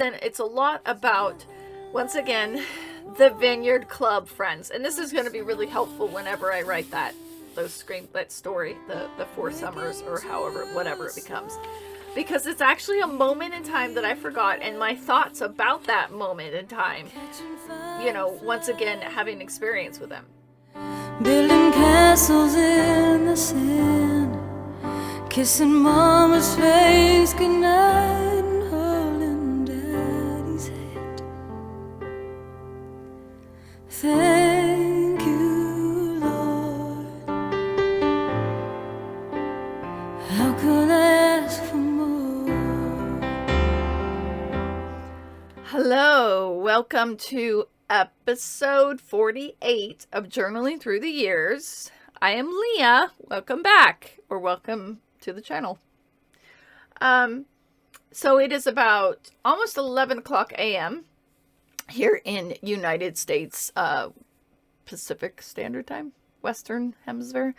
Then it's a lot about, once again, the Vineyard Club Friends. And this is going to be really helpful whenever I write that story, the four summers, or however, whatever it becomes. Because it's actually a moment in time that I forgot, and my thoughts about that moment in time, once again, having experience with them. Building castles in the sand, kissing mama's face goodnight and holding daddy's hand. Thank you, Lord. How could I ask for more? Hello, welcome to episode 48 of Journaling Through the Years. I am Leah. Welcome back, or welcome to the channel. So it is about almost 11 o'clock a.m. here in United States, Pacific Standard Time, Western Hemisphere.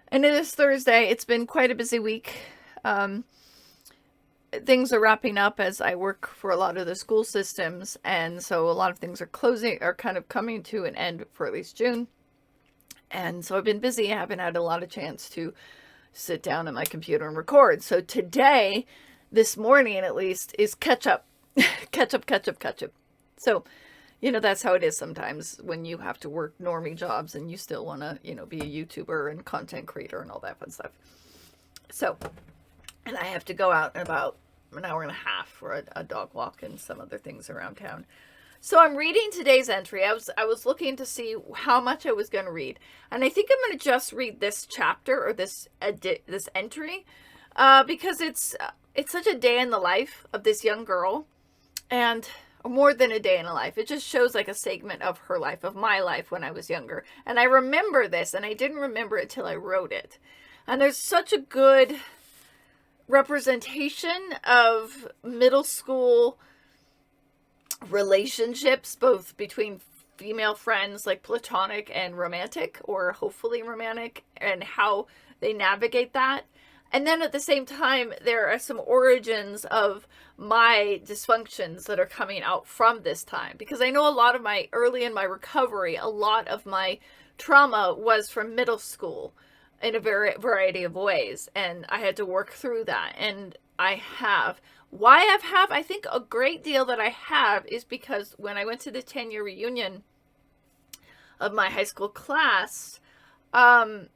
And it is Thursday. It's been quite a busy week. Things are wrapping up as I work for a lot of the school systems, and so a lot of things are kind of coming to an end for at least June. And so I've been busy. I haven't had a lot of chance to sit down at my computer and record. So today, this morning at least, is catch up. catch up. So, that's how it is sometimes when you have to work normie jobs and you still want to, be a YouTuber and content creator and all that fun stuff. So, and I have to go out in about an hour and a half for a dog walk and some other things around town. So I'm reading today's entry. I was looking to see how much I was going to read, and I think I'm going to just read this chapter or this entry because it's such a day in the life of this young girl, and more than a day in a life. It just shows like a segment of her life, of my life when I was younger. And I remember this, and I didn't remember it till I wrote it. And there's such a good representation of middle school relationships, both between female friends, like platonic and romantic, or hopefully romantic, and how they navigate that. And then at the same time, there are some origins of my dysfunctions that are coming out from this time. Because I know early in my recovery, a lot of my trauma was from middle school in a variety of ways. And I had to work through that. And I have. Why I think a great deal that I have is because when I went to the 10-year reunion of my high school class, I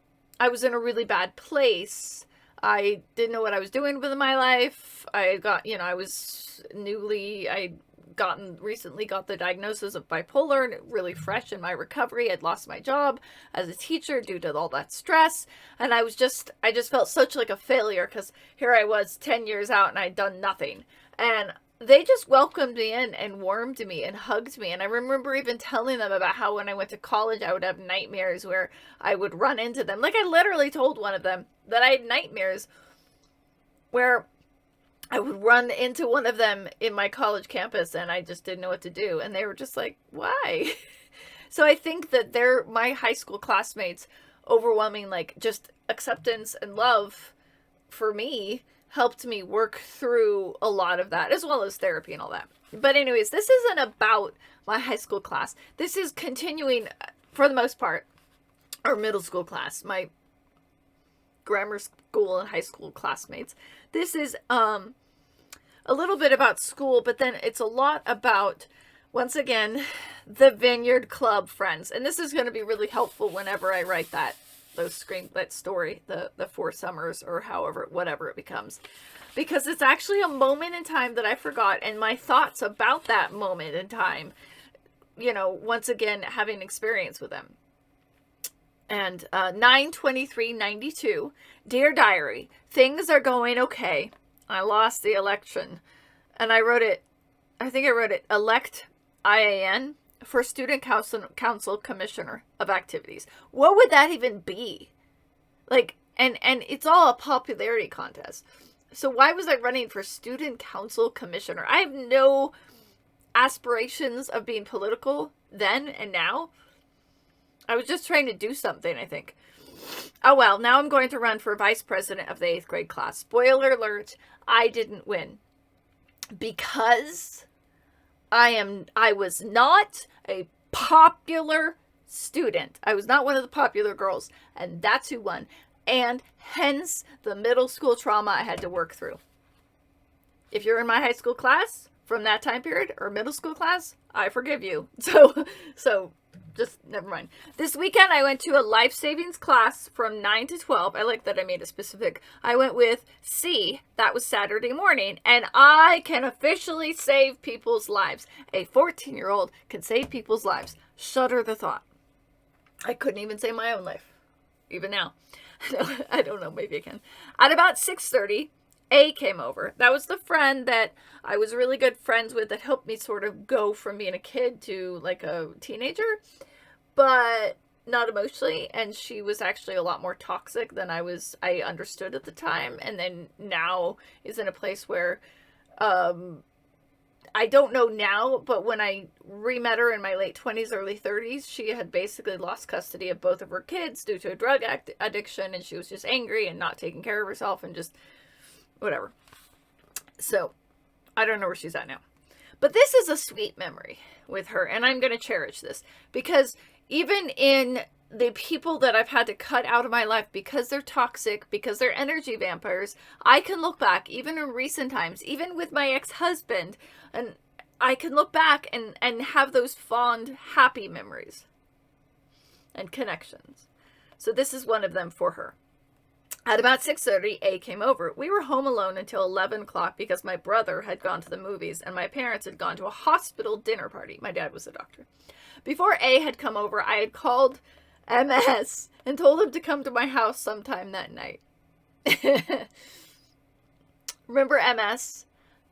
was in a really bad place. I didn't know what I was doing with my life. I recently got the diagnosis of bipolar, and really fresh in my recovery. I'd lost my job as a teacher due to all that stress. And I just felt such like a failure because here I was 10 years out and I'd done nothing. And they just welcomed me in and warmed me and hugged me. And I remember even telling them about how when I went to college, I would have nightmares where I would run into them. Like, I literally told one of them that I had nightmares where I would run into one of them in my college campus and I just didn't know what to do. And they were just like, why? So I think that my high school classmates, overwhelming, like, just acceptance and love for me helped me work through a lot of that, as well as therapy and all that. But anyways, this isn't about my high school class. This is continuing, for the most part, our middle school class, my grammar school and high school classmates. This is a little bit about school, but then it's a lot about, once again, the Vineyard Club Friends. And this is going to be really helpful whenever I write that story, the four summers, or whatever it becomes. Because it's actually a moment in time that I forgot, and my thoughts about that moment in time, once again, having experience with them. And 9/23/92, Dear Diary, things are going okay. I lost the election. And I wrote it, elect IAN for Student Council Commissioner of Activities. What would that even be? Like, and it's all a popularity contest. So why was I running for Student Council Commissioner? I have no aspirations of being political then and now. I was just trying to do something, I think. Oh well, now I'm going to run for vice president of the 8th grade class. Spoiler alert, I didn't win. because I was not a popular student. I was not one of the popular girls, and that's who won. And hence the middle school trauma I had to work through. If you're in my high school class from that time period, or middle school class, I forgive you. So just never mind. This weekend I went to a life savings class from 9 to 12. I like that I made it specific. I went with C. That was Saturday morning. And I can officially save people's lives. A 14-year-old can save people's lives. Shudder the thought. I couldn't even save my own life. Even now. I don't know. Maybe I can. At about 6:30, A came over. That was the friend that I was really good friends with that helped me sort of go from being a kid to like a teenager, but not emotionally. And she was actually a lot more toxic than I understood at the time. And then now is in a place where, I don't know now, but when I re-met her in my late 20s, early 30s, she had basically lost custody of both of her kids due to a drug addiction. And she was just angry and not taking care of herself and just whatever. So I don't know where she's at now, but this is a sweet memory with her, and I'm going to cherish this because even in the people that I've had to cut out of my life because they're toxic, because they're energy vampires, I can look back even in recent times, even with my ex-husband, and I can look back and have those fond, happy memories and connections. So this is one of them for her. At about 6:30, A came over. We were home alone until 11 o'clock because my brother had gone to the movies and my parents had gone to a hospital dinner party. My dad was a doctor. Before A had come over, I had called MS and told him to come to my house sometime that night. Remember MS?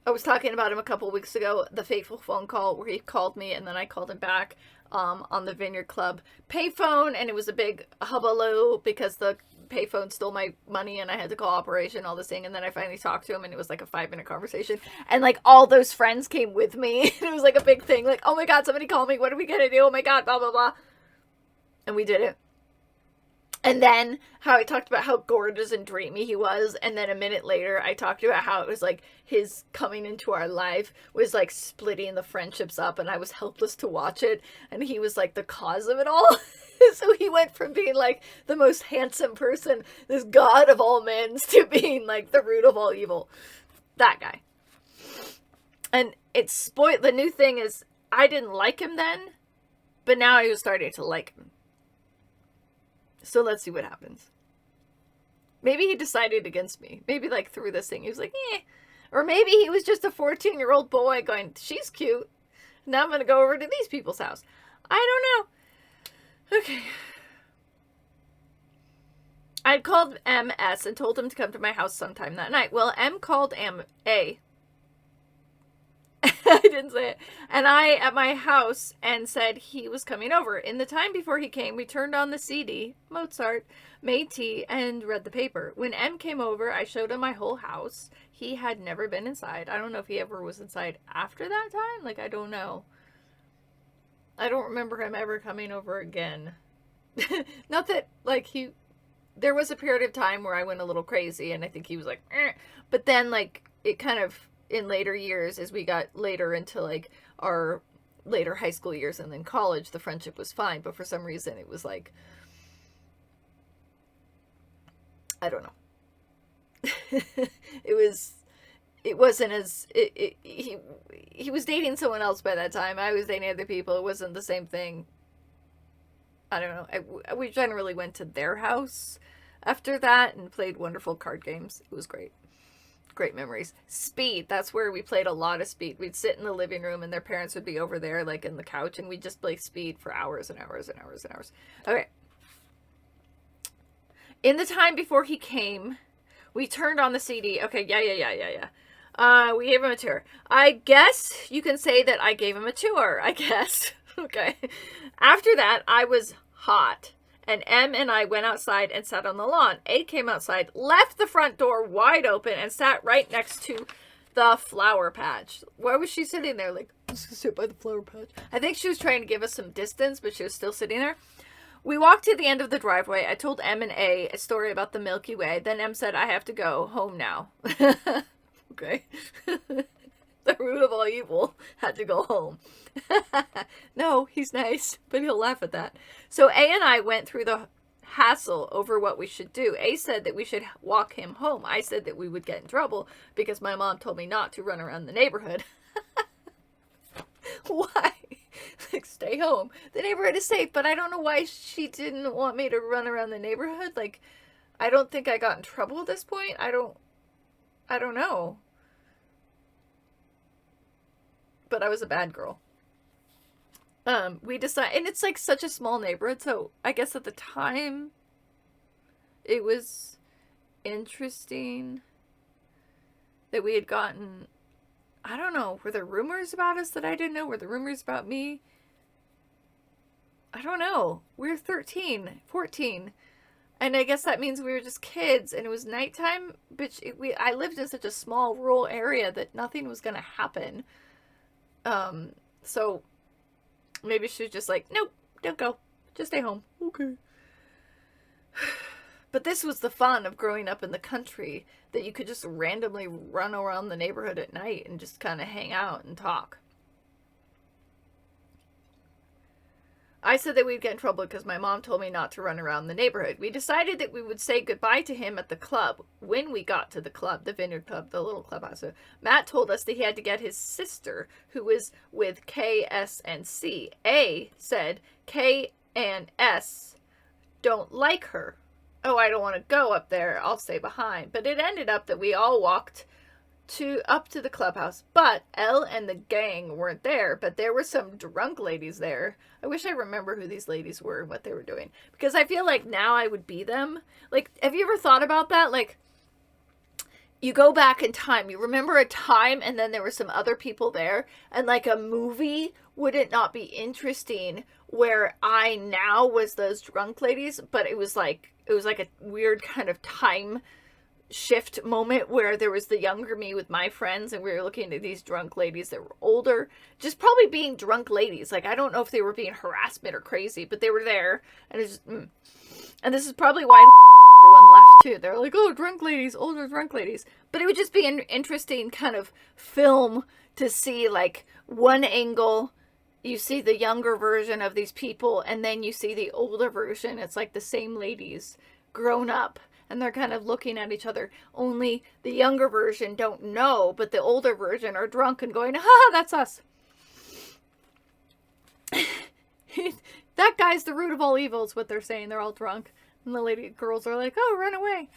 I was talking about him a couple weeks ago, the fateful phone call where he called me and then I called him back on the Vineyard Club payphone, and it was a big hullabaloo because the payphone stole my money and I had to call operation, all this thing, and then I finally talked to him and it was like a 5-minute conversation, and like all those friends came with me and it was like a big thing, like, oh my god, somebody called me, what are we gonna do, oh my god, blah blah blah, and we did it. And then how I talked about how gorgeous and dreamy he was. And then a minute later, I talked about how it was like his coming into our life was like splitting the friendships up. And I was helpless to watch it. And he was like the cause of it all. So he went from being like the most handsome person, this god of all men, to being like the root of all evil. That guy. And it's spoiled. The new thing is I didn't like him then, but now I was starting to like him. So let's see what happens. Maybe he decided against me. Maybe like through this thing, he was like, eh. Or maybe he was just a 14-year-old boy going, she's cute. Now I'm going to go over to these people's house. I don't know. Okay. I called MS and told him to come to my house sometime that night. Well, M called A. I didn't say it. And I at my house and said he was coming over. In the time before he came, we turned on the CD, Mozart, made tea, and read the paper. When M came over, I showed him my whole house. He had never been inside. I don't know if he ever was inside after that time. Like, I don't know. I don't remember him ever coming over again. Not that, like, there was a period of time where I went a little crazy, and I think he was like, eh. But then, like, it kind of, in later years, as we got later into like our later high school years and then college, the friendship was fine, but for some reason it was like, I don't know. It wasn't as he was dating someone else by that time. I was dating other people. It wasn't the same thing. I don't know. We generally went to their house after that and played wonderful card games. It was great. Great memories. Speed. That's where we played a lot of Speed. We'd sit in the living room and their parents would be over there, like in the couch, and we'd just play Speed for hours and hours and hours and hours. Okay. In the time before he came, we turned on the CD. Okay, yeah. We gave him a tour. I guess you can say that I gave him a tour, I guess. Okay. After that, I was hot. And M and I went outside and sat on the lawn. A came outside, left the front door wide open, and sat right next to the flower patch. Why was she sitting there? Like, let's go sit by the flower patch. I think she was trying to give us some distance, but she was still sitting there. We walked to the end of the driveway. I told M and A story about the Milky Way. Then M said, I have to go home now. Okay. The root of all evil had to go home. No, he's nice, but he'll laugh at that. So A and I went through the hassle over what we should do. A said that we should walk him home. I said that we would get in trouble because my mom told me not to run around the neighborhood. Why? Like, stay home. The neighborhood is safe, but I don't know why she didn't want me to run around the neighborhood. Like, I don't think I got in trouble at this point. I don't know. But I was a bad girl. We decided, and it's like such a small neighborhood, so I guess at the time it was interesting that we had gotten, I don't know, were there rumors about us that I didn't know? Were there rumors about me? I don't know. We were 13, 14. And I guess that means we were just kids, and it was nighttime, but I lived in such a small rural area that nothing was going to happen. So maybe she was just like, nope, don't go. Just stay home. Okay. But this was the fun of growing up in the country, that you could just randomly run around the neighborhood at night and just kind of hang out and talk. I said that we'd get in trouble because my mom told me not to run around the neighborhood. We decided that we would say goodbye to him at the club. When we got to the club, the Vineyard Club, the little clubhouse, so Matt told us that he had to get his sister, who was with K, S, and C. A said K and S don't like her. Oh, I don't want to go up there. I'll stay behind. But it ended up that we all walked up to the clubhouse, but L and the gang weren't there, but there were some drunk ladies there. I wish I remember who these ladies were and what they were doing, because I feel like now I would be them. Like, have you ever thought about that? Like, you go back in time, you remember a time, and then there were some other people there, and like a movie, would it not be interesting where I now was those drunk ladies, but it was like a weird kind of time shift moment where there was the younger me with my friends, and we were looking at these drunk ladies that were older, just probably being drunk ladies. Like, I don't know if they were being harassment or crazy, but they were there, and it's just, and this is probably why everyone left too. They're like, oh, drunk ladies, older drunk ladies. But it would just be an interesting kind of film to see, like, one angle, you see the younger version of these people, and then you see the older version. It's like the same ladies grown up, and they're kind of looking at each other. Only the younger version don't know, but the older version are drunk and going, ha, that's us. That guy's the root of all evil is what they're saying. They're all drunk. And the girls are like, oh, run away.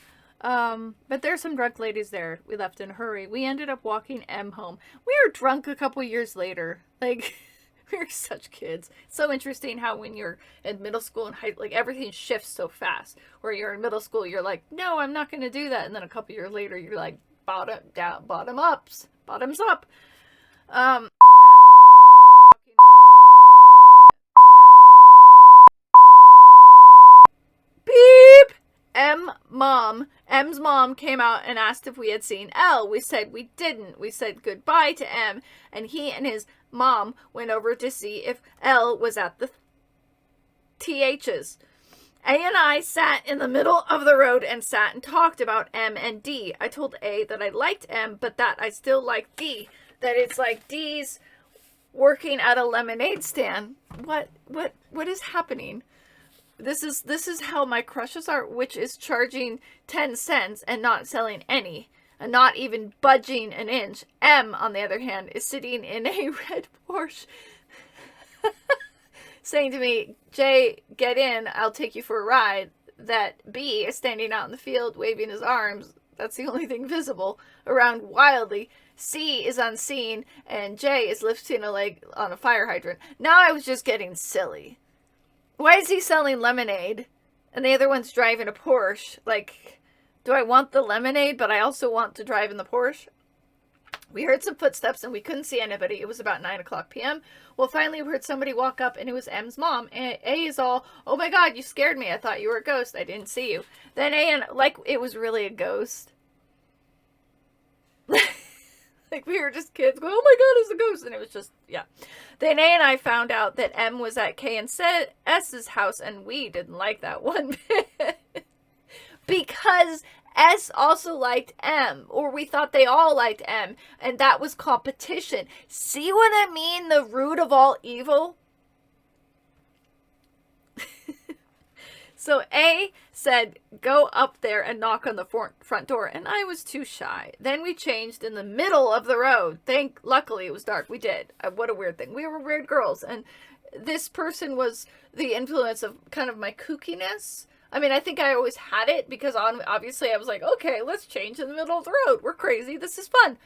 But there's some drunk ladies there. We left in a hurry. We ended up walking M home. We were drunk a couple years later. Like, we were such kids. So interesting how when you're in middle school and like everything shifts so fast. Where you're in middle school, you're like, no, I'm not going to do that. And then a couple years later, you're like, bottoms up. Beep! M's mom came out and asked if we had seen L. We said we didn't. We said goodbye to M, and he and his mom went over to see if L was at the TH's. A and I sat in the middle of the road and sat and talked about M and D. I told A that I liked M, but that I still like D. That it's like D's working at a lemonade stand. What is happening? This is how my crushes are, which is charging 10 cents and not selling any, and not even budging an inch. M, on the other hand, is sitting in a red Porsche saying to me, Jay, get in, I'll take you for a ride. That B is standing out in the field waving his arms. That's the only thing visible, around wildly. C is unseen, and J is lifting a leg on a fire hydrant. Now I was just getting silly. Why is he selling lemonade and the other one's driving a Porsche? Like, do I want the lemonade, but I also want to drive in the Porsche? We heard some footsteps and we couldn't see anybody. It was about 9:00 p.m. Well, finally we heard somebody walk up, and it was M's mom. And A is all, oh my God, you scared me. I thought you were a ghost. I didn't see you. Then A and, like, it was really a ghost. Like, we were just kids going, oh my God, it's a ghost. And it was just, yeah. Then A and I found out that M was at K and S's house, and we didn't like that one bit. Because S also liked M, or we thought they all liked M, and that was competition. See what I mean? The root of all evil? So A said, go up there and knock on the front door, and I was too shy. Then we changed in the middle of the road. Luckily it was dark. We did. What a weird thing. We were weird girls, and this person was the influence of kind of my kookiness. I mean, I think I always had it, because obviously I was like, okay, let's change in the middle of the road. We're crazy. This is fun.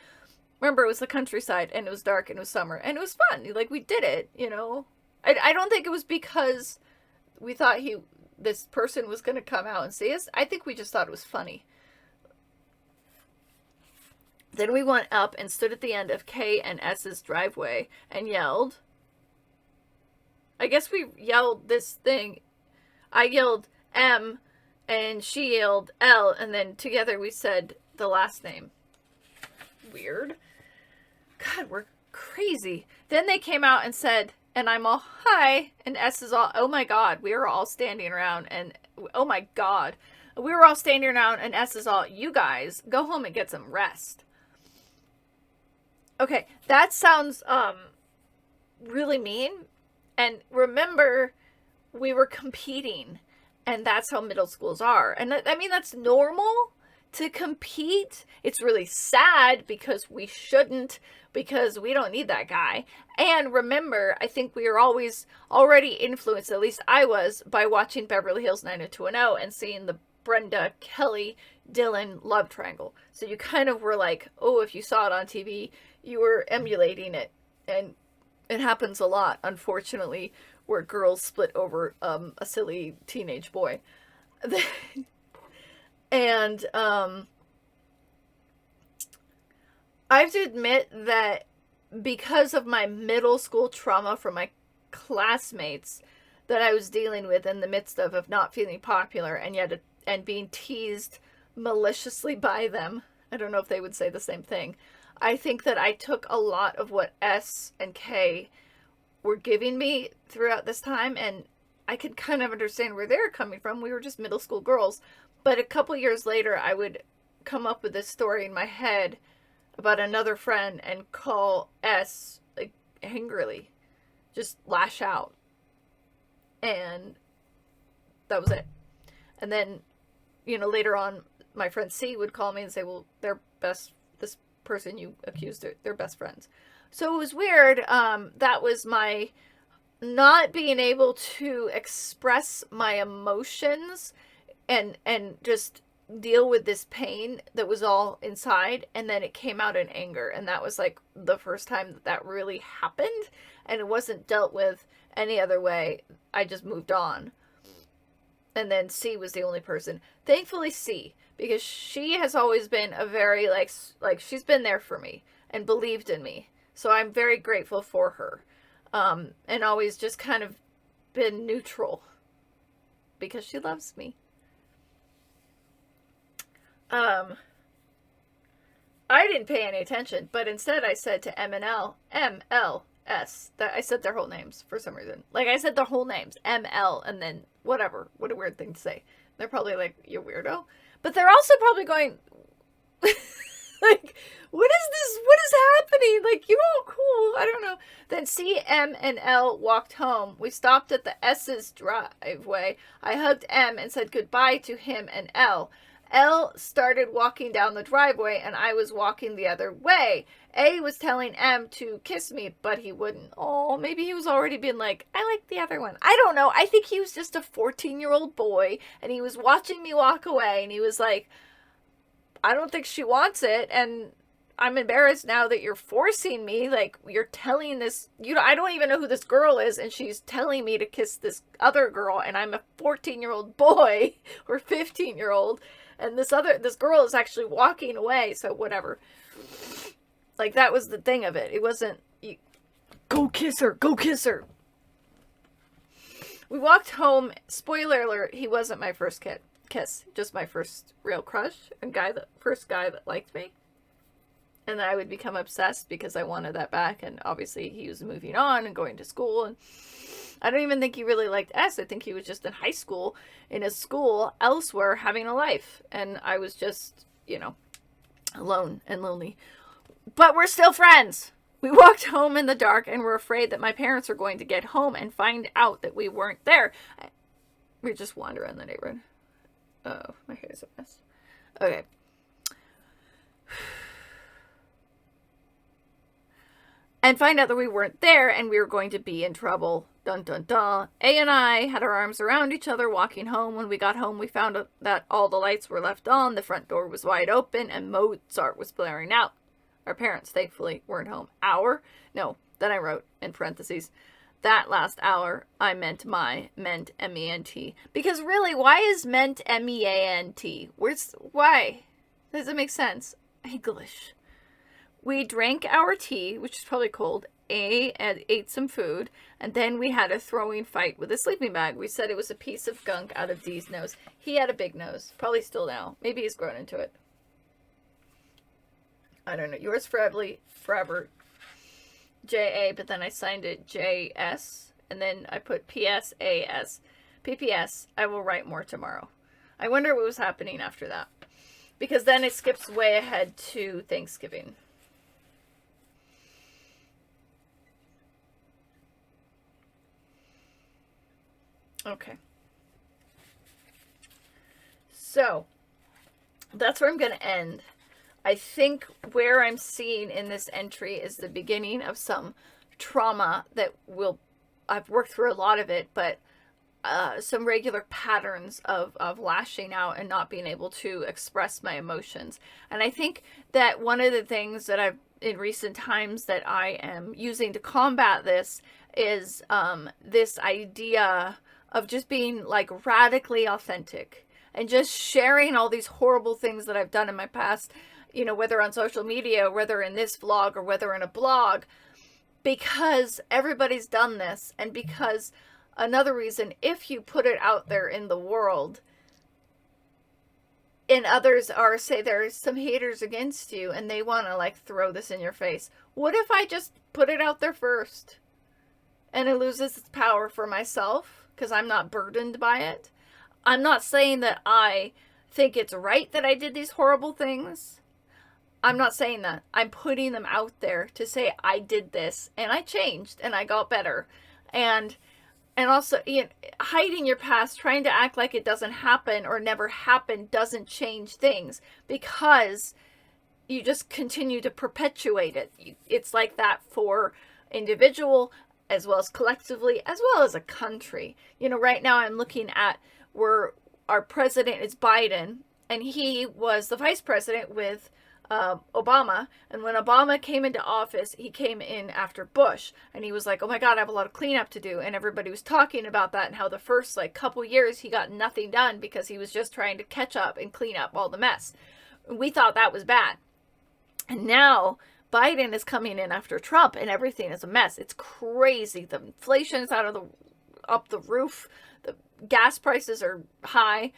Remember, it was the countryside, and it was dark, and it was summer, and it was fun. Like, we did it, you know. I don't think it was because we thought this person was going to come out and see us. I think we just thought it was funny. Then we went up and stood at the end of K and S's driveway and yelled. I guess we yelled this thing. I yelled M and she yelled L, and then together we said the last name. Weird. God, we're crazy. Then they came out and said, and I'm all, hi, and S is all, oh my God, we were all standing around, and oh my God, we were all standing around, and S is all, you guys, go home and get some rest. Okay, that sounds, really mean, and remember, we were competing, and that's how middle schools are, and I mean, that's normal to compete. It's really sad because we shouldn't, because we don't need that guy. And remember, I think we were always already influenced, at least I was, by watching Beverly Hills 90210 and seeing the Brenda, Kelly, Dylan love triangle. So you kind of were like, oh, if you saw it on TV, you were emulating it. And it happens a lot, unfortunately, where girls split over a silly teenage boy. And I have to admit that because of my middle school trauma from my classmates that I was dealing with in the midst of not feeling popular and being teased maliciously by them, I don't know if they would say the same thing. I think that I took a lot of what S and K were giving me throughout this time, and I could kind of understand where they're coming from. We were just middle school girls. But a couple years later, I would come up with this story in my head about another friend and call S, like, angrily. Just lash out. And that was it. And then, you know, later on, my friend C would call me and say, well, this person you accused, they're best friends. So it was weird. That was my not being able to express my emotions and just deal with this pain that was all inside, and then it came out in anger, and that was like the first time that really happened, and it wasn't dealt with any other way. I just moved on. And then C was the only person, thankfully C, because she has always been a very like she's been there for me and believed in me, so I'm very grateful for her, and always just kind of been neutral because she loves me. I didn't pay any attention, but instead I said to M and L, M, L, S. That I said their whole names for some reason. Like, I said their whole names, M, L, and then whatever. What a weird thing to say. They're probably like, you weirdo. But they're also probably going, like, what is this? What is happening? Like, you all cool. I don't know. Then C, M, and L walked home. We stopped at the S's driveway. I hugged M and said goodbye to him and L. L started walking down the driveway, and I was walking the other way. A was telling M to kiss me, but he wouldn't. Oh, maybe he was already been like, I like the other one. I don't know. I think he was just a 14-year-old boy, and he was watching me walk away, and he was like, I don't think she wants it, and I'm embarrassed now that you're forcing me. Like, you're telling this, I don't even know who this girl is, and she's telling me to kiss this other girl, and I'm a 14-year-old boy, or 15-year-old. And this girl is actually walking away, so whatever. Like, that was the thing of it. It wasn't, go kiss her, go kiss her. We walked home. Spoiler alert, he wasn't my first kiss. Just my first real crush. First guy that liked me. And then I would become obsessed because I wanted that back. And obviously he was moving on and going to school. And I don't even think he really liked S. I think he was just in high school, in a school elsewhere, having a life. And I was just, alone and lonely. But we're still friends. We walked home in the dark and were afraid that my parents were going to get home and find out that we weren't there. We just wander in the neighborhood. Oh, my hair's a mess. Okay. And find out that we weren't there and we were going to be in trouble. Dun dun dun. A and I had our arms around each other walking home. When we got home, we found out that all the lights were left on, the front door was wide open, and Mozart was blaring out. Our parents, thankfully, weren't home. Then I wrote in parentheses, that last hour, I meant meant M-E-N-T. Because really, why is meant M-E-A-N-T? Why? Does it make sense? English. We drank our tea, which is probably cold, and ate some food, and then we had a throwing fight with a sleeping bag. We said it was a piece of gunk out of Dee's nose. He had a big nose. Probably still now. Maybe he's grown into it. I don't know. Yours forever, J-A, but then I signed it J-S, and then I put P-S-A-S. P-P-S, I will write more tomorrow. I wonder what was happening after that. Because then it skips way ahead to Thanksgiving. Okay. So, that's where I'm going to end. I think where I'm seeing in this entry is the beginning of some trauma that I've worked through a lot of it, but some regular patterns of lashing out and not being able to express my emotions. And I think that one of the things that I've in recent times that I am using to combat this is this idea of just being like radically authentic and just sharing all these horrible things that I've done in my past, whether on social media, whether in this vlog, or whether in a blog, because everybody's done this. And because another reason, if you put it out there in the world and others say there's some haters against you and they want to like throw this in your face, what if I just put it out there first and it loses its power for myself because I'm not burdened by it? I'm not saying that I think it's right that I did these horrible things. I'm not saying that. I'm putting them out there to say I did this and I changed and I got better. And also, hiding your past, trying to act like it doesn't happen or never happened doesn't change things, because you just continue to perpetuate it. It's like that for individual as well as collectively, as well as a country. Right now I'm looking at where our president is Biden, and he was the vice president with Obama. And when Obama came into office, he came in after Bush, and he was like, oh my God, I have a lot of cleanup to do. And everybody was talking about that and how the first couple years he got nothing done because he was just trying to catch up and clean up all the mess. We thought that was bad. And now Biden is coming in after Trump and everything is a mess. It's crazy. The inflation is up the roof. The gas prices are high.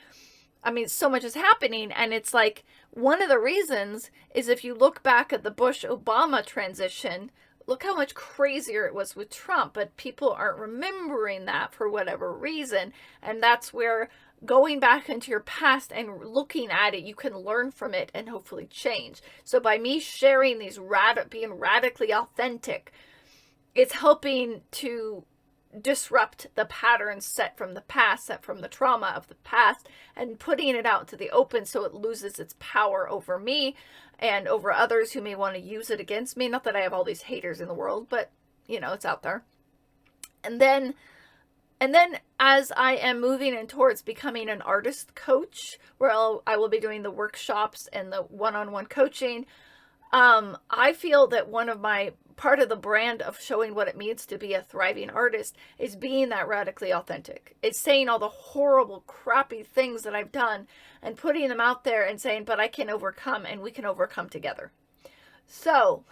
I mean, so much is happening, and it's like one of the reasons is if you look back at the Bush-Obama transition, look how much crazier it was with Trump, but people aren't remembering that for whatever reason, and that's where going back into your past and looking at it, you can learn from it and hopefully change. So by me sharing these being radically authentic, it's helping to disrupt the patterns set from the past, set from the trauma of the past, and putting it out to the open so it loses its power over me and over others who may want to use it against me. Not that I have all these haters in the world, but it's out there. And then as I am moving in towards becoming an artist coach, where I will be doing the workshops and the one-on-one coaching, I feel that part of the brand of showing what it means to be a thriving artist is being that radically authentic. It's saying all the horrible, crappy things that I've done and putting them out there and saying, but I can overcome, and we can overcome together. So,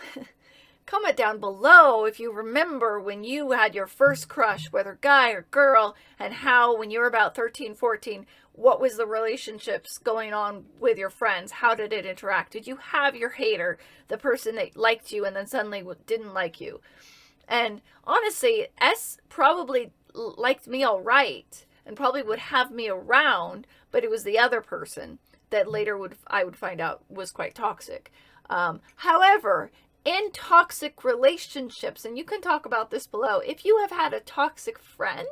comment down below if you remember when you had your first crush, whether guy or girl, and how when you were about 13, 14, what was the relationships going on with your friends? How did it interact? Did you have your hater, the person that liked you and then suddenly didn't like you? And honestly, S probably liked me all right and probably would have me around, but it was the other person that later I would find out was quite toxic. However, in toxic relationships, and you can talk about this below, if you have had a toxic friend,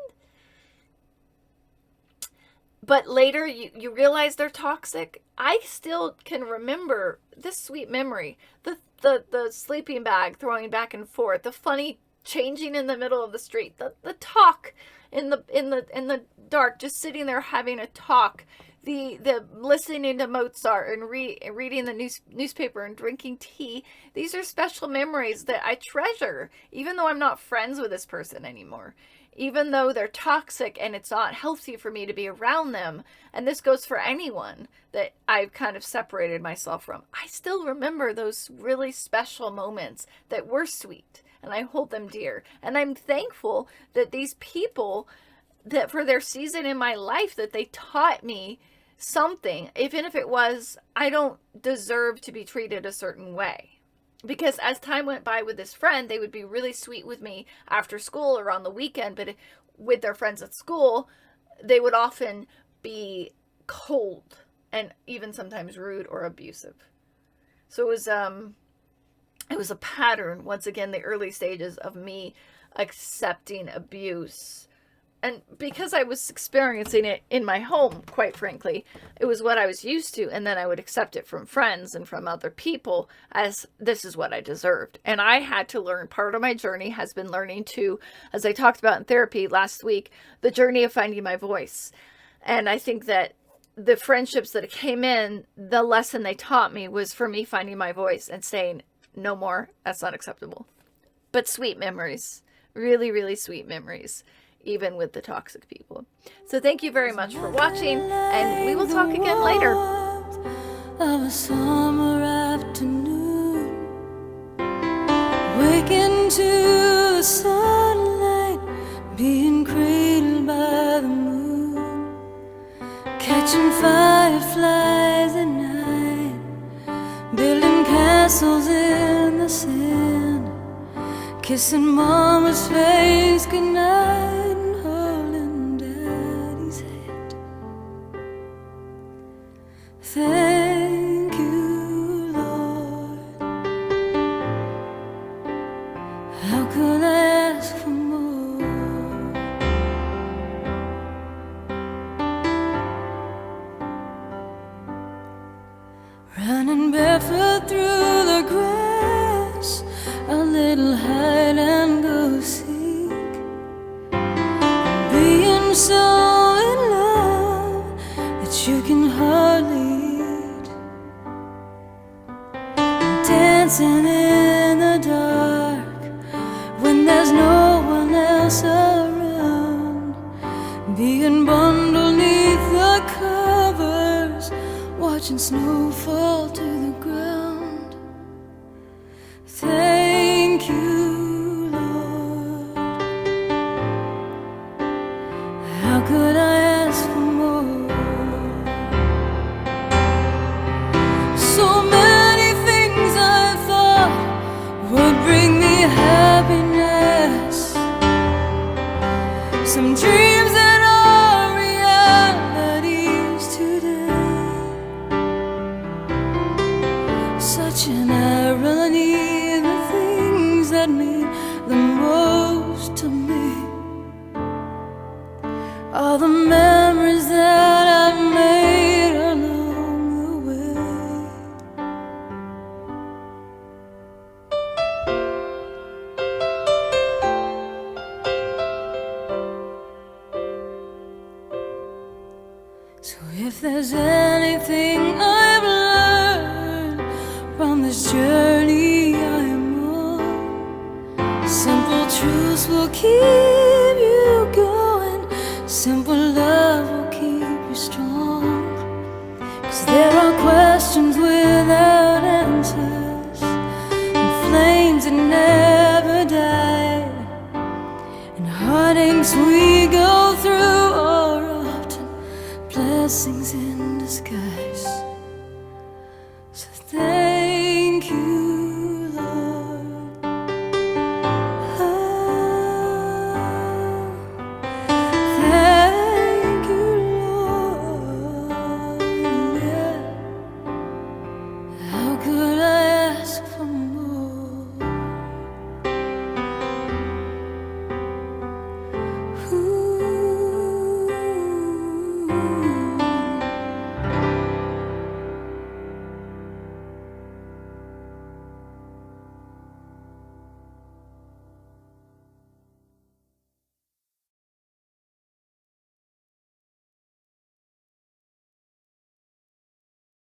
but later you realize they're toxic, I still can remember this sweet memory. The sleeping bag throwing back and forth, the funny changing in the middle of the street, the talk in the dark, just sitting there having a talk, the listening to Mozart and reading the newspaper and drinking tea. These are special memories that I treasure, even though I'm not friends with this person anymore. Even though they're toxic and it's not healthy for me to be around them, and this goes for anyone that I've kind of separated myself from, I still remember those really special moments that were sweet, and I hold them dear. And I'm thankful that these people, that for their season in my life, that they taught me something, even if it was, I don't deserve to be treated a certain way. Because as time went by with this friend, they would be really sweet with me after school or on the weekend, but with their friends at school, they would often be cold and even sometimes rude or abusive. So it was a pattern, once again, the early stages of me accepting abuse. And because I was experiencing it in my home, quite frankly, it was what I was used to. And then I would accept it from friends and from other people as this is what I deserved. And I had to learn. Part of my journey has been learning to, as I talked about in therapy last week, the journey of finding my voice. And I think that the friendships that came in, the lesson they taught me was for me finding my voice and saying, no more, that's not acceptable. But sweet memories, really, really sweet memories, even with the toxic people. So thank you very much for watching, and we will talk again later. Of a summer afternoon, waking to the sunlight, being cradled by the moon, catching fireflies at night, building castles in the sand, kissing mama's face goodnight, thank you, Lord. How could I ask for more? Running barefoot through the grass, a little hide and go seek, being so in love that you can hardly, dancing in the dark when there's no one else around, being bundled neath the covers, watching snow fall to the ground. Thank you, Lord. How could I ask for more? So many things I thought would bring me happiness, some dreams that are realities today. Such an irony, the things that mean the most to me are the memories that I've made along the way. So if there's anything I've learned from this journey I'm on, simple truths will keep you going, simple love will keep you strong. 'Cause there are questions without answers, and flames that never die, and heartaches we